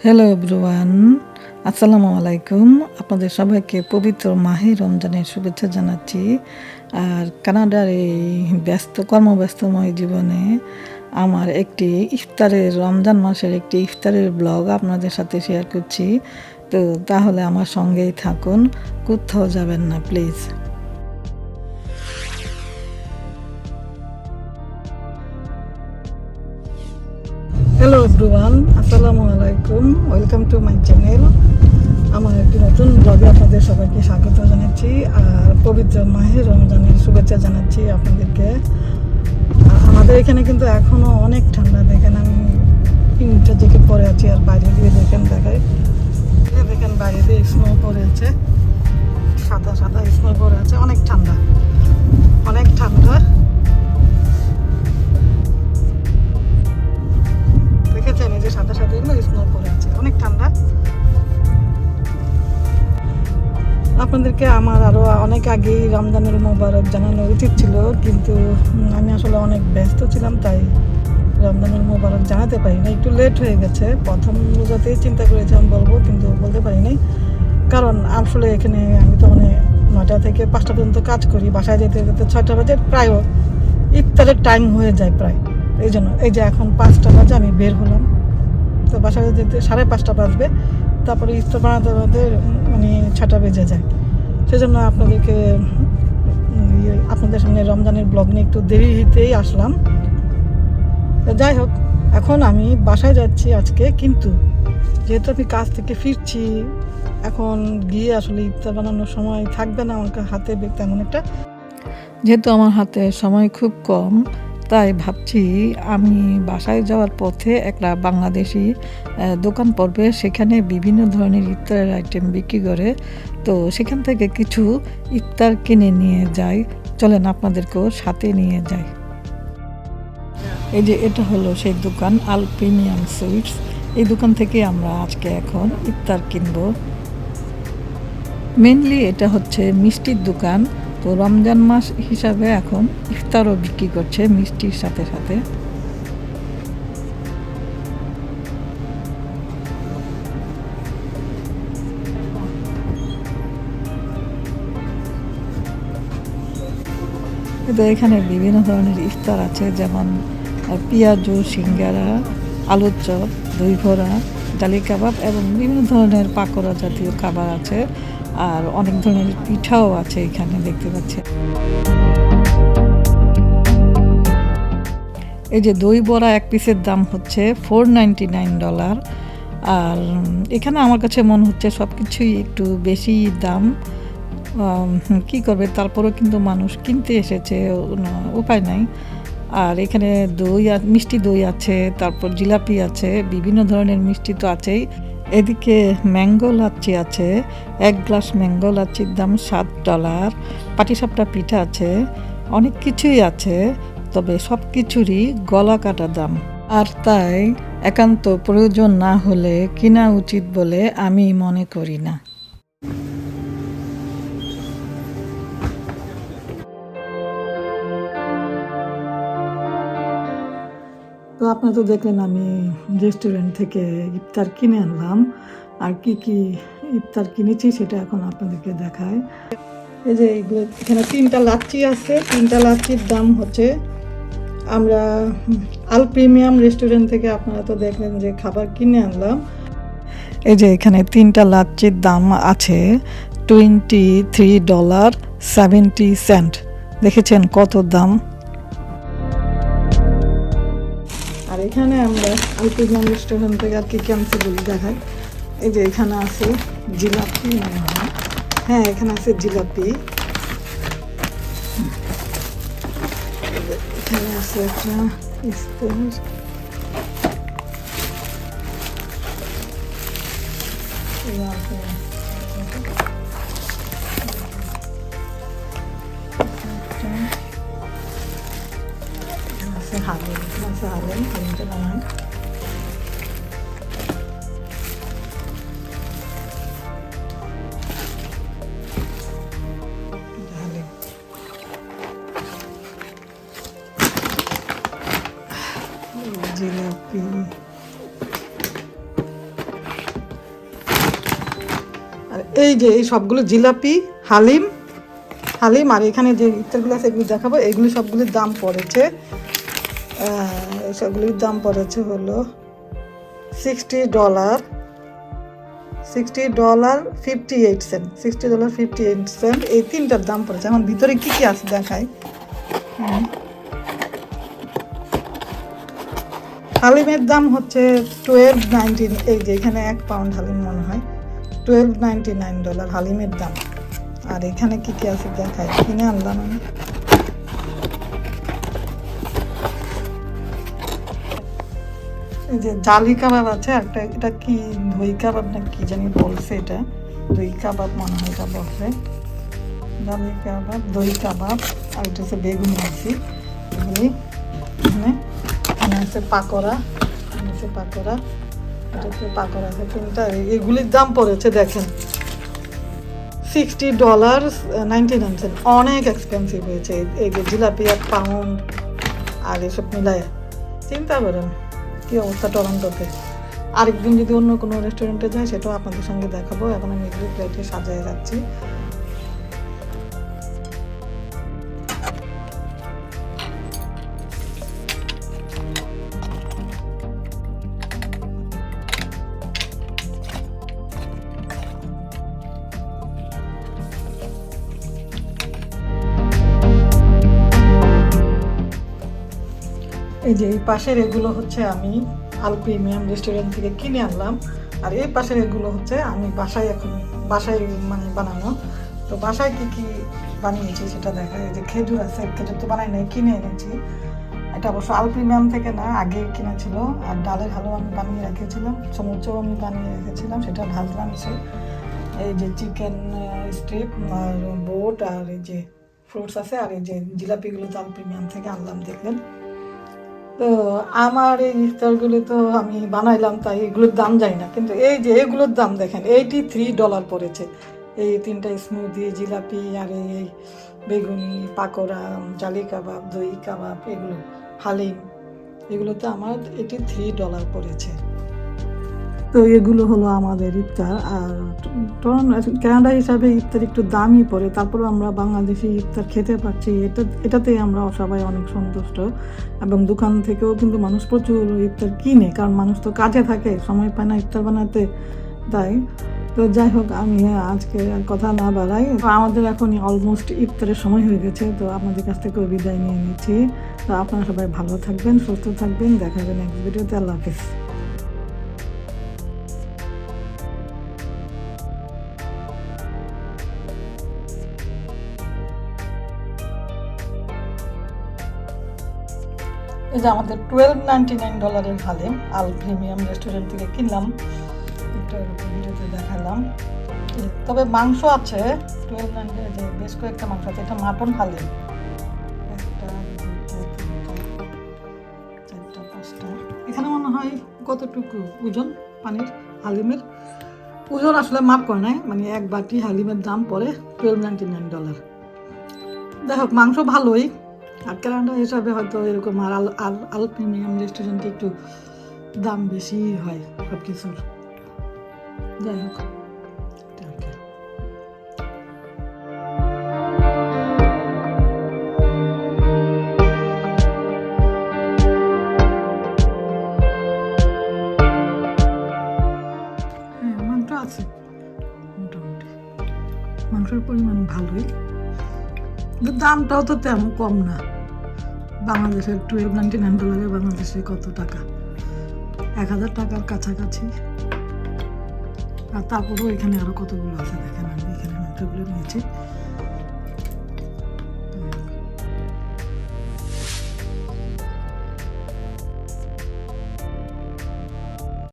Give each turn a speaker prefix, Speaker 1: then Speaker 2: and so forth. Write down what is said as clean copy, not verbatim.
Speaker 1: Hello everyone, আসসালামু আলাইকুম। আপনাদের সবাইকে পবিত্র মাহে রমজানের শুভেচ্ছা জানাচ্ছি। আর কানাডার এই কর্মব্যস্তময় জীবনে আমার একটি রমজান মাসের একটি ইফতারের ব্লগ আপনাদের সাথে শেয়ার করছি। তো তাহলে আমার সঙ্গেই থাকুন, কোথাও যাবেন না প্লিজ। হ্যালো এভরিওয়ান, আসসালামু আলাইকুম, ওয়েলকাম টু মাই চ্যানেল। আমার একটি নতুন ব্লগে আপনাদের সবাইকে স্বাগত জানাচ্ছি আর পবিত্র মাহে রমজানের শুভেচ্ছা জানাচ্ছি আপনাদেরকে। আমাদের এখানে কিন্তু এখনও অনেক ঠান্ডা। দেখেন আমি তিনটা জ্যাকেট পরে আছি আর বাইরে দিয়ে দেখেন বাইরে দিয়ে স্নো পড়ে আছে, সাদা সাদা স্নো পড়ে আছে। অনেক ঠান্ডা, অনেক ঠান্ডা। দেখেছেন এই যে সাদা সাদা এগুলো স্নো পড়ে আছে, অনেক ঠান্ডা। আপনাদেরকে আমার আরও অনেক আগেই রমজানের মোবারক জানানো উচিত ছিল, কিন্তু আমি আসলে অনেক ব্যস্ত ছিলাম, তাই রমজানের মোবারক জানাতে পারিনি। একটু লেট হয়ে গেছে। প্রথম রোজাতেই চিন্তা করেছিলাম বলবো, কিন্তু বলতে পারিনি। কারণ আসলে এখানে আমি তো 9টা থেকে 5টা পর্যন্ত কাজ করি। বাসায় যেতে যেতে 6টা বাজে, প্রায় ইফতারের টাইম হয়ে যায় প্রায়। এই জন্য এই যে এখন 5টা বাজে আমি বের হলাম, তো বাসায় যেতে 5:30 বাজবে। তারপরে ইফতার বানাতে বানাতে 6টা বেজে যায়। সেজন্য আপনাদের সামনে রমজানের ব্লগ নিয়ে একটু দেরিতেই আসলাম। যাই হোক, এখন আমি বাসায় যাচ্ছি আজকে, কিন্তু যেহেতু আমি কাজ থেকে ফিরছি, এখন গিয়ে আসলে ইফতার বানানোর সময় থাকবে না আমার হাতে তেমন একটা। যেহেতু আমার হাতে সময় খুব কম, তাই ভাবছি আমি বাসায় যাওয়ার পথে একটা বাংলাদেশি দোকান পড়বে, সেখানে বিভিন্ন ধরনের ইফতারের আইটেম বিক্রি করে। তো সেখান থেকে কিছু ইফতার কিনে নিয়ে যাই। চলেন আপনাদেরকেও সাথে নিয়ে যাই। এই যে এটা হলো সেই দোকান, আল প্রিমিয়াম সুইটস। এই দোকান থেকে আমরা আজকে এখন ইফতার কিনবো। মেনলি এটা হচ্ছে মিষ্টির দোকান। তো রমজান মাস হিসাবে এখন ইফতারও বিক্রি করছে মিষ্টির সাথে সাথে। এখানে বিভিন্ন ধরনের ইফতার আছে, যেমন পেঁয়াজু, সিঙ্গারা, আলুর চপ, দই ভরা, ডালি কাবাব এবং বিভিন্ন ধরনের পাকোড়া জাতীয় খাবার আছে। আর অনেক ধরনের পিঠাও আছে এখানে, দেখতে পাচ্ছি। এই যে দই বড়া এক পিসের দাম হচ্ছে $4.99। আর এখানে আমার কাছে মনে হচ্ছে সব কিছুই একটু বেশি দাম। কি করবে, তারপরেও কিন্তু মানুষ কিনতে এসেছে, উপায় নাই। আর এখানে মিষ্টি দই আছে, তারপর জিলাপি আছে, বিভিন্ন ধরনের মিষ্টি তো আছেই। এদিকে ম্যাঙ্গো লাচ্ছি আছে, 1 গ্লাস ম্যাঙ্গো লাচ্ছির দাম $7। পাটিসাপটা পিঠা আছে, অনেক কিছুই আছে, তবে সব কিছুরই গলা কাটা দাম। আর তাই একান্ত প্রয়োজন না হলে কিনা উচিত বলে আমি মনে করি না। তো আপনারা তো দেখলেন আমি রেস্টুরেন্ট থেকে ইফতার কিনে আনলাম। আর কি কি ইফতার কিনেছি সেটা এখন আপনাদেরকে দেখায়। এই যে এখানে 3টা লাচ্ছি আছে। 3টা লাচ্ছির দাম হচ্ছে, আমরা আল প্রিমিয়াম রেস্টুরেন্ট থেকে আপনারা তো দেখলেন যে খাবার কিনে আনলাম। এই যে এখানে 3টা লাচ্ছির দাম আছে $23.70। দেখেছেন কত দাম। আর এখানে আমরা আল প্রিমিয়াম রেস্টুরেন্ট থেকে আর কি আনছি বলি দেখায়। এই যে এখানে আছে জিলাপি, মনে হয়, হ্যাঁ এখানে আছে জিলাপি। এখানে আছে একটা ইফতার, হালিমটা বানায়। জিলাপি, এই যে এই সবগুলো জিলাপি, হালিম হালিম আর এখানে যে ইফতারগুলো আছে এগুলো দেখাবো। এগুলি সবগুলির দাম পড়েছে, এই সবগুলির দাম পড়েছে হলো $60, $60.58, $60.58। এই তিনটার দাম পড়েছে। আমার ভিতরে কি কি আছে দেখাই। হালিমের দাম হচ্ছে $12.19। এই যে এখানে 1 পাউন্ড হালিম মনে হয় $12.99 হালিমের দাম। আর এখানে কি কি আছে দেখাই, কিনে আনলাম আমি। এই যে জালি কাবাব আছে একটা, এটা কি দই কাবাব না কি জানি বলছে, এটা দই কাবাব মনে হয় এটা বলছে, জালি কাবাব, দই কাবাব। আর এটা হচ্ছে বেগুন ভাজি, এগুলি এখানে আছে পাকোড়া, আছে পাকোড়া, এটা হচ্ছে পাকোড়া আছে তিনটা। এগুলির দাম পড়েছে দেখেন $60.99। অনেক এক্সপেন্সিভ হয়েছে। এই যে জিলাপি 1 পাউন্ড আর এসব মিলায় চিন্তা করেন কি অবস্থা টরন্টোতে। আরেকদিন যদি অন্য কোনো রেস্টুরেন্টে যাই সেটাও আপনাদের সঙ্গে দেখাবো। এখন আমি এগুলো প্লেটে সাজিয়ে যাচ্ছি। এই যে এই পাশের এগুলো হচ্ছে আমি আল প্রিমিয়াম রেস্টুরেন্ট থেকে কিনে আনলাম। আর এই পাশের এগুলো হচ্ছে আমি বাসায় এখন বাসায় মানে বানানো। তো বাসায় কি কি বানিয়েছি সেটা দেখা। এই যে খেজুর আছে, খেজুর তো বানাই নাই, কিনে এনেছি। এটা অবশ্য আল প্রিমিয়াম থেকে না, আগে কিনেছিল। আর ডালের হালুয়া আমি বানিয়ে রেখেছিলাম, সমুচও আমি বানিয়ে রেখেছিলাম, সেটা ভাজলাম এসে। এই যে চিকেন স্ট্রিপ আর বোট আর এই যে ফ্রুটস আছে। আর এই যে জিলাপিগুলো তো আল প্রিমিয়াম থেকে আনলাম দেখলেন। তো আমার এই ইফতারগুলো তো আমি বানাইলাম, তাই এগুলোর দাম জানি না, কিন্তু এই যে এগুলোর দাম দেখেন $83 পড়েছে। এই তিনটা স্মুদি, জিলাপি আর এই বেগুনি, পাকোড়া, জালি কাবাব, দই কাবাব, এগুলো হালিম, এগুলোতে আমার $83 পড়েছে। তো এগুলো হলো আমাদের ইফতার। আর কানাডা হিসাবে ইফতার একটু দামই পড়ে, তারপরেও আমরা বাংলাদেশি ইফতার খেতে পারছি, এটাতেই আমরা সবাই অনেক সন্তুষ্ট। এবং দোকান থেকেও কিন্তু মানুষ প্রচুর ইফতার কিনে, কারণ মানুষ তো কাজে থাকে, সময় পায় না ইফতার বানাতে, তাই। তো যাই হোক, আমি আজকে কথা না বাড়াই, আমাদের এখনই অলমোস্ট ইফতারের সময় হয়ে গেছে। তো আপনাদের কাছ থেকেও বিদায় নিয়ে নিচ্ছি। তো আপনারা সবাই ভালো থাকবেন, সুস্থ থাকবেন, দেখা হবে নেক্সট ভিডিওতে। আল্লাহ হাফিজ। এই যে আমাদের $12.99 হালিম আল প্রিমিয়াম রেস্টুরেন্ট থেকে কিনলাম, একটা ভিডিওতে দেখালাম। তবে মাংস আছে $12.99, যে বেশ কয়েকটা মাংস আছে। এটা মাটন হালিম, 1 2 3 4 5টা। এখানে মনে হয় কতটুকু ওজন পানির হালিমের ওজন আসলে মাপ করে নাই, মানে 1 বাটি হালিমের দাম পড়ে $12.99। যাই হোক, মাংস ভালোই। আর কানাডা হিসাবে হয়তো এরকম আর আল প্রিমিয়াম রেস্টুরেন্টে একটু দাম বেশি হয় সব কিছুর। যাই হোক, মাংস আছে মোটামুটি, মাংসের পরিমাণ ভালোই, কিন্তু দামটাও তো তেমন কম না। বাংলাদেশের $12.99 বাংলাদেশে কত টাকা? 1000 টাকার কাছাকাছি। আর তারপরেও এখানে আরো কতগুলো আছে দেখেন, আমি এখানে মাংসগুলো নিয়েছি।